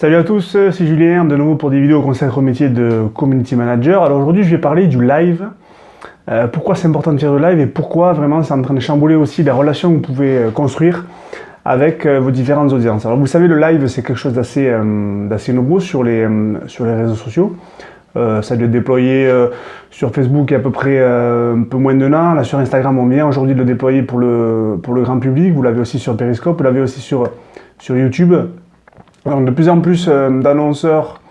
Salut à tous, c'est Julien, de nouveau pour des vidéos consacrées au métier de Community Manager. Alors aujourd'hui je vais parler du live, pourquoi c'est important de faire du live et pourquoi vraiment c'est en train de chambouler aussi la relation que vous pouvez construire avec vos différentes audiences. Alors vous savez, le live c'est quelque chose d'assez nouveau sur les réseaux sociaux. Ça a dû être déployé sur Facebook il y a à peu près un peu moins d'un an. Là sur Instagram on vient aujourd'hui de le déployer pour le grand public. Vous l'avez aussi sur Periscope, vous l'avez aussi sur YouTube. Donc de plus en plus d'annonceurs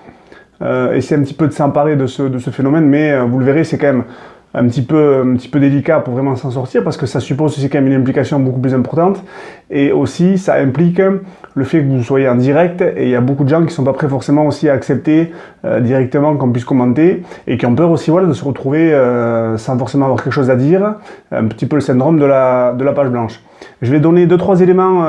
essaient un petit peu de s'emparer de ce phénomène, mais vous le verrez, c'est quand même un petit peu délicat pour vraiment s'en sortir, parce que ça suppose aussi quand même une implication beaucoup plus importante, et aussi ça implique le fait que vous soyez en direct, et il y a beaucoup de gens qui ne sont pas prêts forcément aussi à accepter directement qu'on puisse commenter, et qui ont peur aussi de se retrouver sans forcément avoir quelque chose à dire, un petit peu le syndrome de la page blanche. Je vais donner 2-3 éléments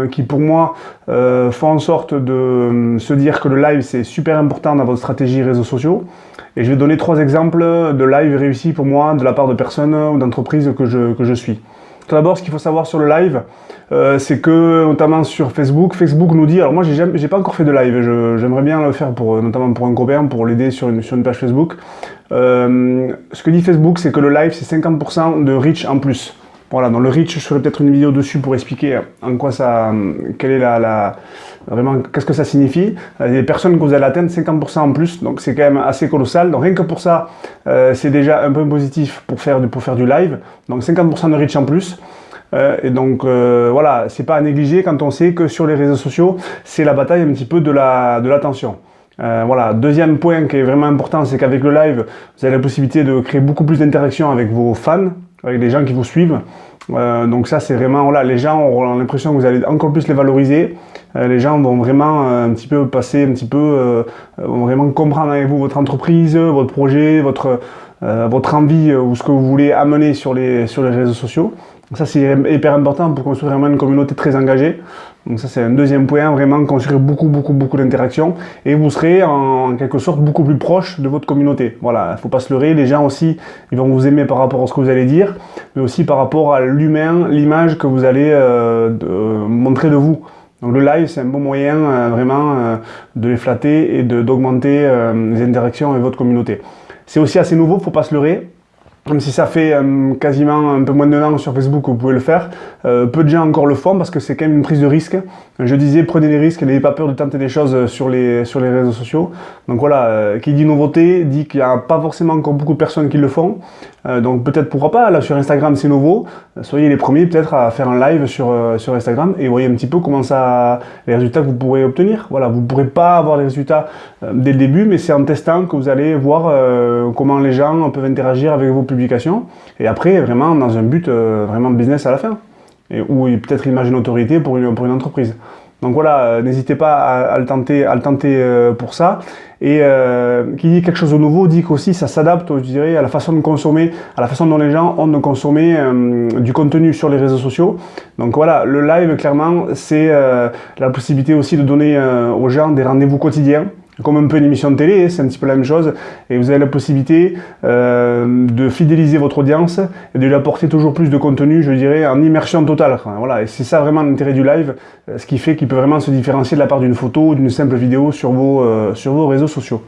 qui pour moi font en sorte de se dire que le live c'est super important dans votre stratégie réseaux sociaux. Et je vais donner 3 exemples de live réussis pour moi de la part de personnes ou d'entreprises que je suis. Tout d'abord, ce qu'il faut savoir sur le live, c'est que notamment sur Facebook nous dit, alors moi j'ai pas encore fait de live, j'aimerais bien le faire notamment pour un copain, pour l'aider sur une page Facebook. Ce que dit Facebook, c'est que le live c'est 50% de reach en plus. Voilà, dans le reach, je ferai peut-être une vidéo dessus pour expliquer en quoi ça, vraiment, qu'est-ce que ça signifie. Les personnes que vous allez atteindre, 50% en plus, donc c'est quand même assez colossal. Donc rien que pour ça, c'est déjà un peu positif pour faire du live. Donc 50% de reach en plus. Et donc voilà, c'est pas à négliger quand on sait que sur les réseaux sociaux, c'est la bataille un petit peu de l'attention. Voilà, deuxième point qui est vraiment important, c'est qu'avec le live, vous avez la possibilité de créer beaucoup plus d'interactions avec vos fans, avec les gens qui vous suivent. Donc ça c'est vraiment, voilà, les gens auront l'impression que vous allez encore plus les valoriser. Les gens vont vraiment un petit peu passer, vont vraiment comprendre avec vous votre entreprise, votre projet, votre envie ou ce que vous voulez amener sur les réseaux sociaux. Ça c'est hyper important pour construire vraiment une communauté très engagée. Donc ça c'est un deuxième point, vraiment construire beaucoup d'interactions, et vous serez en quelque sorte beaucoup plus proche de votre communauté. Voilà, il ne faut pas se leurrer, les gens aussi ils vont vous aimer par rapport à ce que vous allez dire, mais aussi par rapport à l'humain, l'image que vous allez montrer de vous. Donc le live c'est un bon moyen vraiment de les flatter et d'augmenter les interactions avec votre communauté. C'est aussi assez nouveau, il ne faut pas se leurrer. Même si ça fait quasiment un peu moins d'un an sur Facebook que vous pouvez le faire, peu de gens encore le font parce que c'est quand même une prise de risque. Je disais, prenez des risques, n'ayez pas peur de tenter des choses sur les réseaux sociaux. Donc voilà, qui dit nouveauté, dit qu'il n'y a pas forcément encore beaucoup de personnes qui le font. Donc peut-être pourquoi pas, là sur Instagram c'est nouveau, soyez les premiers peut-être à faire un live sur Instagram et voyez un petit peu comment les résultats que vous pourrez obtenir. Voilà, vous ne pourrez pas avoir les résultats dès le début, mais c'est en testant que vous allez voir comment les gens peuvent interagir avec vos publications, et après vraiment dans un but vraiment business à la fin, ou peut-être image et notoriété pour une entreprise. Donc voilà, n'hésitez pas à le tenter pour ça. Et qui dit quelque chose de nouveau dit qu'aussi ça s'adapte, je dirais, à la façon de consommer, à la façon dont les gens ont de consommer du contenu sur les réseaux sociaux. Donc voilà, le live clairement c'est la possibilité aussi de donner aux gens des rendez-vous quotidiens, comme un peu une émission de télé, c'est un petit peu la même chose, et vous avez la possibilité de fidéliser votre audience et de lui apporter toujours plus de contenu, je dirais, en immersion totale. Voilà, et c'est ça vraiment l'intérêt du live, ce qui fait qu'il peut vraiment se différencier de la part d'une photo ou d'une simple vidéo sur vos réseaux sociaux.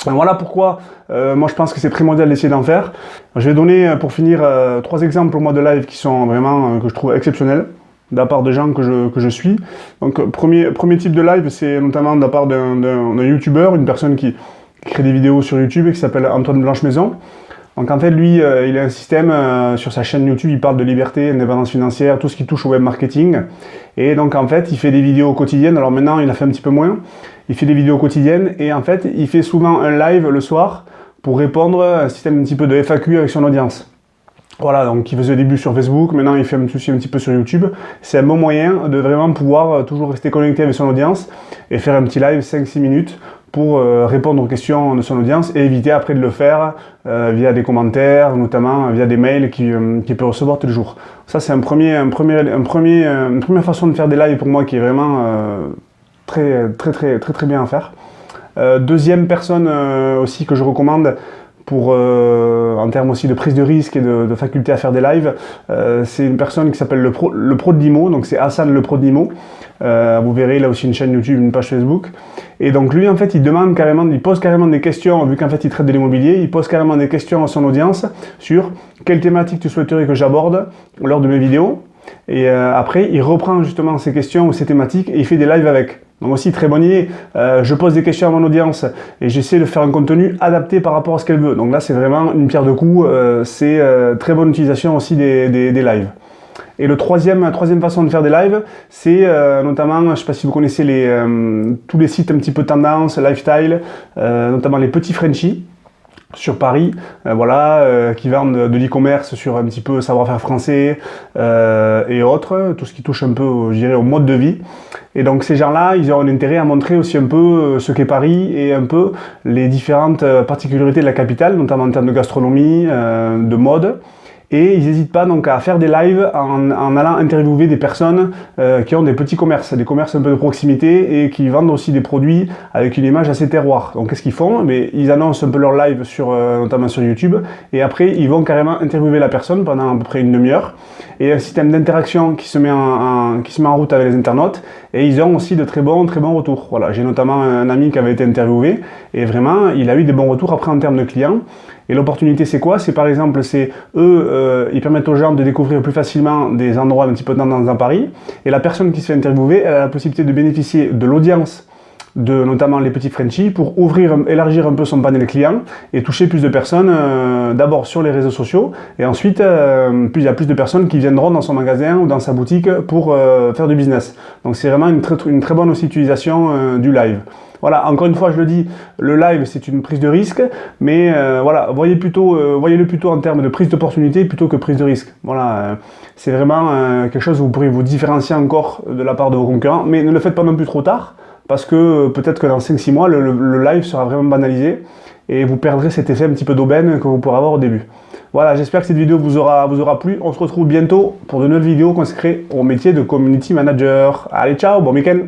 Voilà pourquoi moi je pense que c'est primordial d'essayer d'en faire. Je vais donner pour finir 3 exemples pour moi de live qui sont vraiment, que je trouve exceptionnels, de la part de gens que je suis. Donc premier type de live, c'est notamment de la part d'un youtubeur, une personne qui crée des vidéos sur YouTube et qui s'appelle Antoine Blanche-Maison. Donc en fait lui, il a un système sur sa chaîne YouTube, il parle de liberté, indépendance financière, tout ce qui touche au web marketing. Et donc en fait il fait des vidéos quotidiennes, alors maintenant il a fait un petit peu moins, il fait des vidéos quotidiennes et en fait il fait souvent un live le soir pour répondre à un système un petit peu de FAQ avec son audience. Voilà, donc il faisait au début sur Facebook, maintenant il fait aussi un petit peu sur YouTube. C'est un bon moyen de vraiment pouvoir toujours rester connecté avec son audience et faire un petit live 5-6 minutes pour répondre aux questions de son audience et éviter après de le faire via des commentaires, notamment via des mails qu'il peut recevoir tous les jours. Ça c'est une première façon de faire des lives pour moi qui est vraiment très bien à faire. Deuxième personne aussi que je recommande en termes aussi de prise de risque et de faculté à faire des lives. C'est une personne qui s'appelle le pro de Limo, donc c'est Hassan le pro de Limo. Vous verrez, il a aussi une chaîne YouTube, une page Facebook. Et donc lui, en fait, il pose carrément des questions, vu qu'en fait il traite de l'immobilier, il pose carrément des questions à son audience sur quelle thématique tu souhaiterais que j'aborde lors de mes vidéos. Et après, il reprend justement ces questions ou ces thématiques et il fait des lives avec. Donc aussi, très bonne idée. Je pose des questions à mon audience et j'essaie de faire un contenu adapté par rapport à ce qu'elle veut. Donc là, c'est vraiment une pierre deux coups. C'est très bonne utilisation aussi des lives. Et la troisième façon de faire des lives, c'est notamment, je ne sais pas si vous connaissez tous les sites un petit peu tendance, lifestyle, notamment les petits Frenchies sur Paris, qui vendent de l'e-commerce sur un petit peu savoir-faire français et autres, tout ce qui touche un peu, je dirais, au mode de vie. Et donc ces gens-là, ils ont un intérêt à montrer aussi un peu ce qu'est Paris et un peu les différentes particularités de la capitale, notamment en termes de gastronomie, de mode. Et ils n'hésitent pas donc à faire des lives en allant interviewer des personnes qui ont des petits commerces, des commerces un peu de proximité et qui vendent aussi des produits avec une image assez terroir. Donc qu'est-ce qu'ils font? Mais ils annoncent un peu leur live notamment sur YouTube et après ils vont carrément interviewer la personne pendant à peu près une demi-heure. Et un système d'interaction qui se met en route avec les internautes et ils ont aussi de très bons retours. Voilà, j'ai notamment un ami qui avait été interviewé et vraiment il a eu des bons retours après en termes de clients. Et l'opportunité, c'est quoi? C'est par exemple, ils permettent aux gens de découvrir plus facilement des endroits un petit peu tendance dans Paris. Et la personne qui se fait interviewer, elle a la possibilité de bénéficier de l'audience de notamment les petits Frenchies pour élargir un peu son panel client et toucher plus de personnes d'abord sur les réseaux sociaux et ensuite il y a plus de personnes qui viendront dans son magasin ou dans sa boutique pour faire du business. Donc c'est vraiment une très bonne aussi utilisation du live. Voilà, encore une fois, je le dis, le live c'est une prise de risque, mais voilà, voyez-le plutôt en termes de prise d'opportunité plutôt que prise de risque. Voilà, c'est vraiment quelque chose où vous pourrez vous différencier encore de la part de vos concurrents, mais ne le faites pas non plus trop tard, parce que peut-être que dans 5-6 mois, le live sera vraiment banalisé et vous perdrez cet effet un petit peu d'aubaine que vous pourrez avoir au début. Voilà, j'espère que cette vidéo vous aura plu. On se retrouve bientôt pour de nouvelles vidéos consacrées au métier de community manager. Allez, ciao, bon week-end!